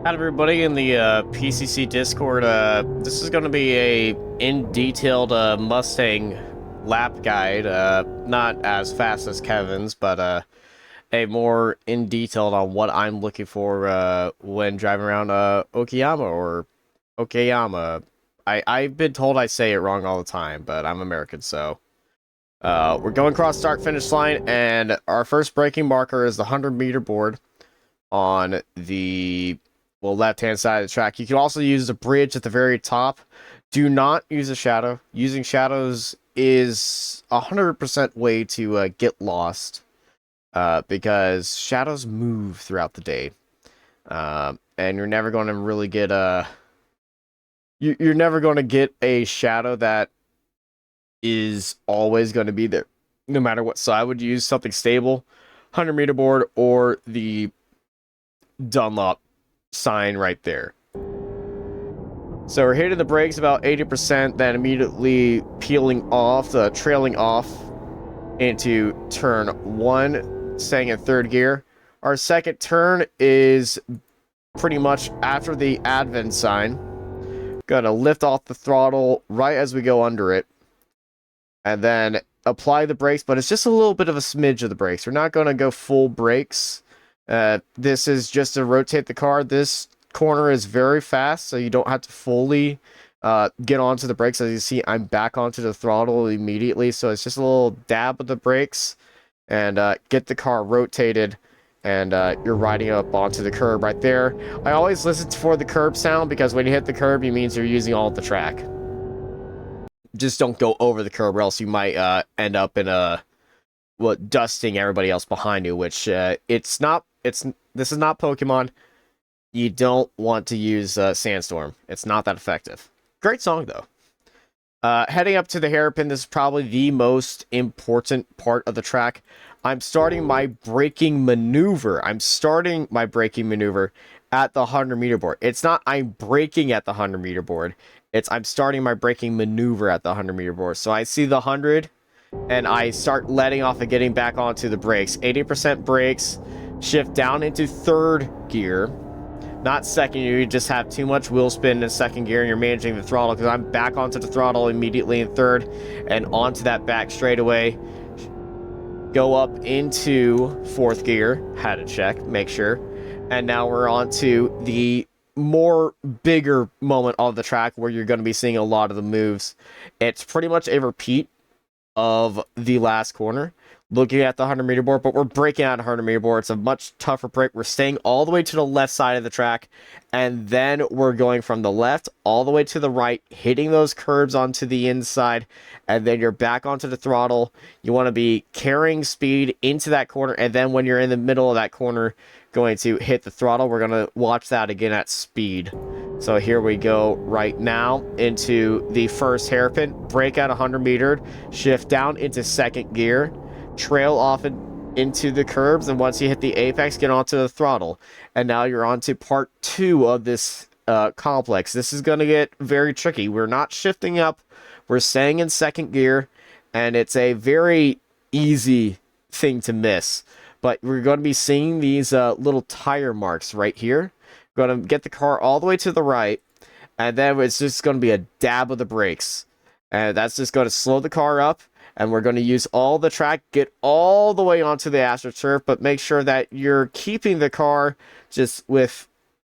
Hi everybody in the PCC Discord. This is going to be a in-detailed Mustang lap guide. Not as fast as Kevin's, but a more in-detailed on what I'm looking for when driving around Okayama or Okayama. I've been told I say it wrong all the time, but I'm American, so we're going across start finish line, and our first braking marker is the 100-meter board on the left-hand side of the track. You can also use the bridge at the very top. Do not use a shadow. Using shadows is 100% way to get lost because shadows move throughout the day. And you're never going to really get you're never going to get a shadow that is always going to be there, no matter what. So I would use something stable, 100-meter board, or the Dunlop sign right there. So we're hitting the brakes about 80%, then immediately peeling off, trailing off into turn 1, staying in 3rd gear. Our second turn is pretty much after the Advent sign. Gonna lift off the throttle right as we go under it, and then apply the brakes, but it's just a little bit of a smidge of the brakes. We're not gonna go full brakes. This is just to rotate the car. This corner is very fast, so you don't have to fully get onto the brakes. As you see, I'm back onto the throttle immediately, so it's just a little dab of the brakes and get the car rotated, and you're riding up onto the curb right there. I always listen for the curb sound, because when you hit the curb, it means you're using all of the track. Just don't go over the curb, or else you might end up in dusting everybody else behind you, which this is not Pokemon. You don't want to use Sandstorm. It's not that effective. Great song though. Heading up to the hairpin, this is probably the most important part of the track. I'm starting my braking maneuver. at the 100-meter board. It's not I'm braking at the 100-meter board. It's I'm starting my braking maneuver at the 100-meter board. So I see the 100, and I start letting off and getting back onto the brakes. 80% brakes, shift down into 3rd gear. Not 2nd gear, you just have too much wheel spin in 2nd gear, and you're managing the throttle, because I'm back onto the throttle immediately in 3rd, and onto that back straightaway. Go up into 4th gear, had to check, make sure. And now we're on to the more bigger moment of the track, where you're going to be seeing a lot of the moves. It's pretty much a repeat of the last corner, looking at the 100-meter board, but we're breaking out a 100-meter board. It's a much tougher break. We're staying all the way to the left side of the track, and then we're going from the left all the way to the right, hitting those curbs onto the inside, and then you're back onto the throttle. You want to be carrying speed into that corner, and then when you're in the middle of that corner, going to hit the throttle. We're going to watch that again at speed. So here we go right now into the first hairpin, break at 100-meter, shift down into 2nd gear, trail off into the curbs, and once you hit the apex, get onto the throttle. And now you're on to part 2 of this complex. This is going to get very tricky. We're not shifting up. We're staying in 2nd gear, and it's a very easy thing to miss. But we're going to be seeing these little tire marks right here. We're going to get the car all the way to the right, and then it's just going to be a dab of the brakes. And that's just going to slow the car up, and we're going to use all the track, get all the way onto the AstroTurf, but make sure that you're keeping the car just with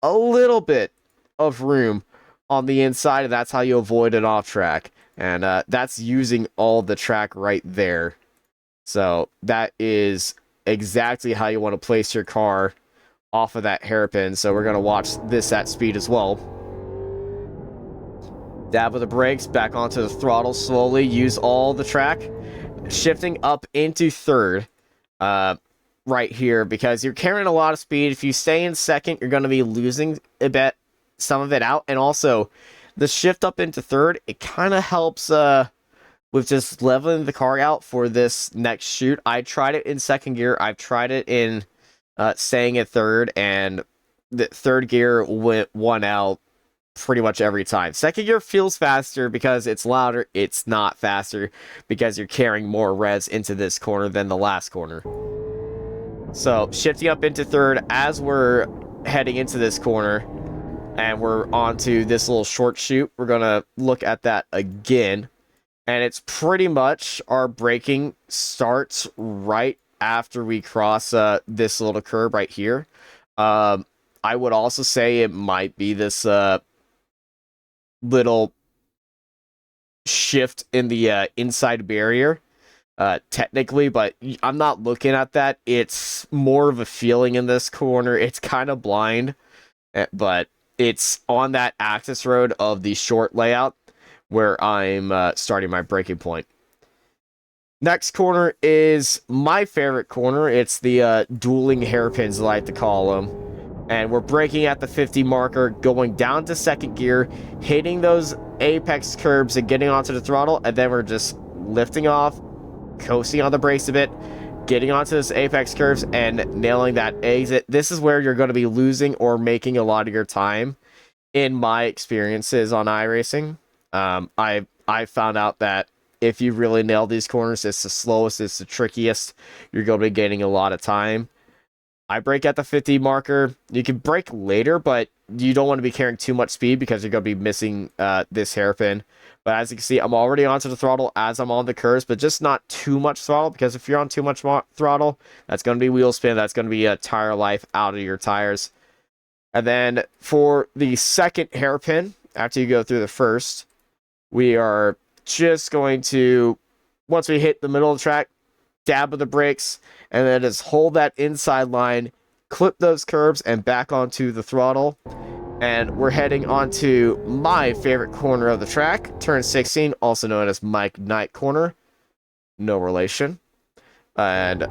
a little bit of room on the inside, and that's how you avoid an off track. And that's using all the track right there. So that is exactly how you want to place your car off of that hairpin. So we're going to watch this at speed as well. Dab of the brakes, back onto the throttle slowly, use all the track, shifting up into 3rd right here, because you're carrying a lot of speed. If you stay in 2nd, you're going to be losing some of it out. And also the shift up into 3rd, it kind of helps with just leveling the car out for this next shoot. I tried it in 2nd gear. I've tried it in staying at 3rd, and the 3rd gear won out pretty much every time. 2nd gear feels faster because it's louder. It's not faster because you're carrying more revs into this corner than the last corner. So shifting up into 3rd as we're heading into this corner, and we're onto this little short chute. We're gonna look at that again, and it's pretty much our braking starts right after we cross this little curb right here. I would also say it might be this little shift in the inside barrier, technically, but I'm not looking at that. It's more of a feeling in this corner. It's kind of blind, but it's on that access road of the short layout where I'm starting my braking point. Next corner is my favorite corner. It's the dueling hairpins, I like to call them. And we're braking at the 50 marker, going down to second gear, hitting those apex curbs and getting onto the throttle, and then we're just lifting off, coasting on the brakes a bit, getting onto this apex curves, and nailing that exit. This is where you're going to be losing or making a lot of your time, in my experiences on iRacing. I found out that if you really nail these corners, it's the slowest, it's the trickiest. You're going to be gaining a lot of time. I brake at the 50 marker. You can brake later, but you don't want to be carrying too much speed because you're going to be missing this hairpin. But as you can see, I'm already onto the throttle as I'm on the curves, but just not too much throttle, because if you're on too much throttle, that's going to be wheel spin. That's going to be a tire life out of your tires. And then for the second hairpin, after you go through the first, we are just going to, once we hit the middle of the track, dab with the brakes, and then just hold that inside line, clip those curbs, and back onto the throttle. And we're heading onto my favorite corner of the track, turn 16, also known as Mike Knight corner. No relation. And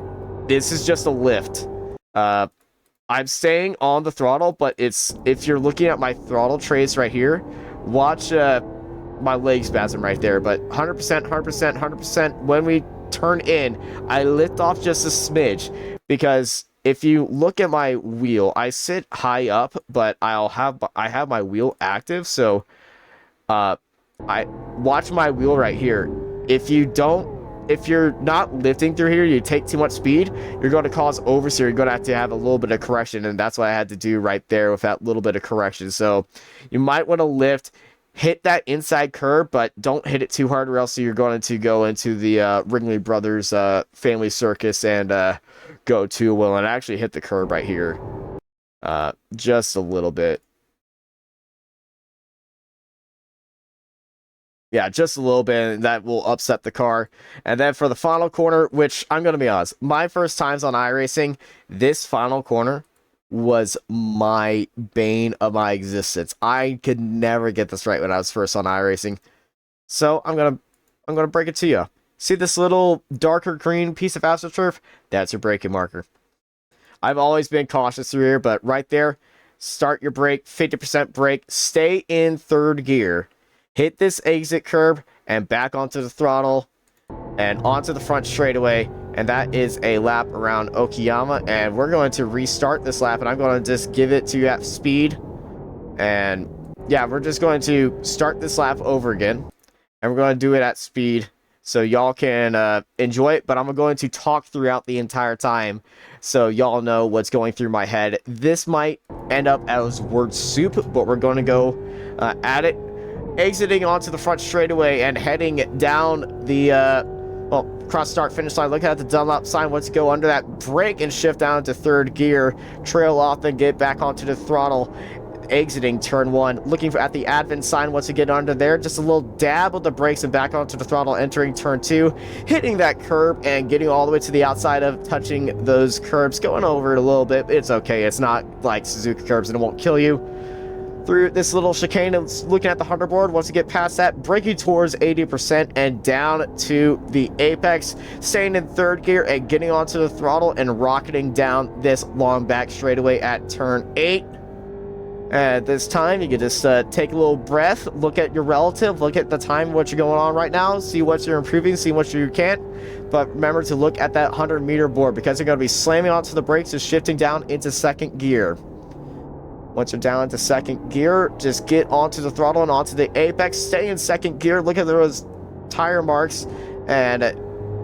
this is just a lift. I'm staying on the throttle, but it's, if you're looking at my throttle trace right here, watch my leg spasm right there. But 100%, 100%, 100%. When we turn in, I lift off just a smidge, because if you look at my wheel, I sit high up, but I have my wheel active. So I watch my wheel right here. If you're not lifting through here, you take too much speed, you're going to cause oversteer. You're going to have a little bit of correction, and that's what I had to do right there with that little bit of correction. So you might want to lift, hit that inside curb, but don't hit it too hard, or else you're going to go into the Ringley Brothers family circus and go too well and actually hit the curb right here. Just a little bit. Yeah, just a little bit, and that will upset the car. And then for the final corner, which I'm going to be honest, my first times on iRacing, this final corner was my bane of my existence. I could never get this right when I was first on iRacing. So I'm gonna break it to you. See this little darker green piece of AstroTurf? That's your braking marker. I've always been cautious through here, but right there, start your brake, 50% brake, stay in third gear, hit this exit curb, and back onto the throttle, and onto the front straightaway. And that is a lap around Okayama, and we're going to restart this lap, and I'm going to just give it to you at speed. And yeah, we're just going to start this lap over again, and we're going to do it at speed so y'all can enjoy it. But I'm going to talk throughout the entire time so y'all know what's going through my head. This might end up as word soup, but we're going to go at it, exiting onto the front straightaway and heading down the well, cross start finish line. Look at the Dunlop sign. Let's go under that, brake and shift down into third gear, trail off, then get back onto the throttle, exiting turn 1, looking at the Advent sign. Once you get under there, just a little dab with the brakes and back onto the throttle, entering turn 2, hitting that curb and getting all the way to the outside of, touching those curbs, going over it a little bit. It's okay, it's not like Suzuka curbs and it won't kill you. Through this little chicane, looking at the hoverboard. Once you get past that, braking towards 80% and down to the apex, staying in third gear and getting onto the throttle and rocketing down this long back straightaway at turn 8. At this time, you can just take a little breath, look at your relative, look at the time, what you're going on right now, see what you're improving, see what you can't. But remember to look at that 100-meter board, because you're going to be slamming onto the brakes and shifting down into second gear. Once you're down into second gear, just get onto the throttle and onto the apex. Stay in second gear. Look at those tire marks and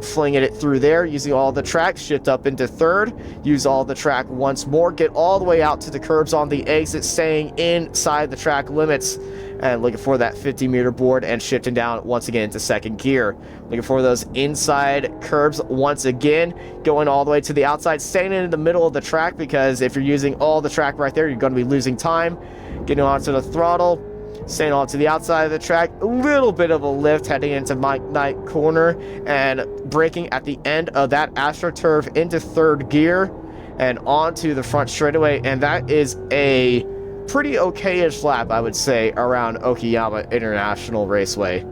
flinging it through there, using all the track, shift up into third, use all the track once more, get all the way out to the curbs on the exit, staying inside the track limits, and looking for that 50-meter board and shifting down once again into second gear. Looking for those inside curbs once again, going all the way to the outside, staying in the middle of the track, because if you're using all the track right there, you're going to be losing time. Getting onto the throttle, staying on to the outside of the track, a little bit of a lift heading into Knight corner, and braking at the end of that AstroTurf into third gear and onto the front straightaway, and that is a pretty okay-ish lap, I would say, around Okayama International Raceway.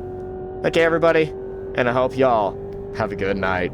Okay, everybody, and I hope y'all have a good night.